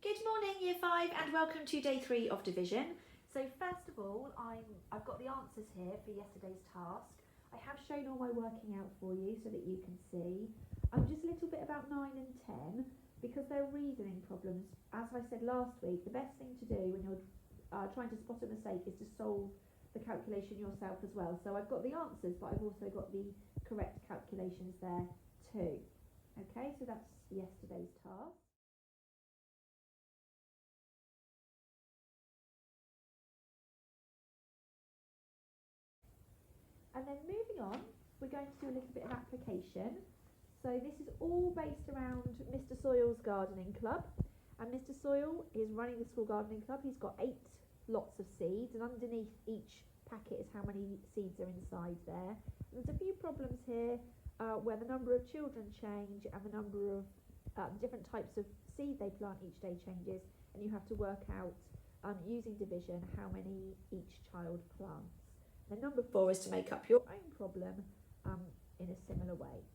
Good morning, Year 5, and welcome to day 3 of division. So first of all, I've got the answers here for yesterday's task. I have shown all my working out for you so that you can see. Just a little bit about 9 and 10, because they're reasoning problems. As I said last week, the best thing to do when you're trying to spot a mistake is to solve the calculation yourself as well. So I've got the answers, but I've also got the correct calculations there too. Okay, so that's yesterday's task. And then moving on, we're going to do a little bit of application. So this is all based around Mr. Soyle's gardening club. And Mr. Soyle is running the school gardening club. He's got 8 lots of seeds, and underneath each packet is how many seeds are inside there. And there's a few problems here where the number of children change and the number of different types of seed they plant each day changes, and you have to work out using division how many each child plants. The number 4 is to make up your own problem in a similar way.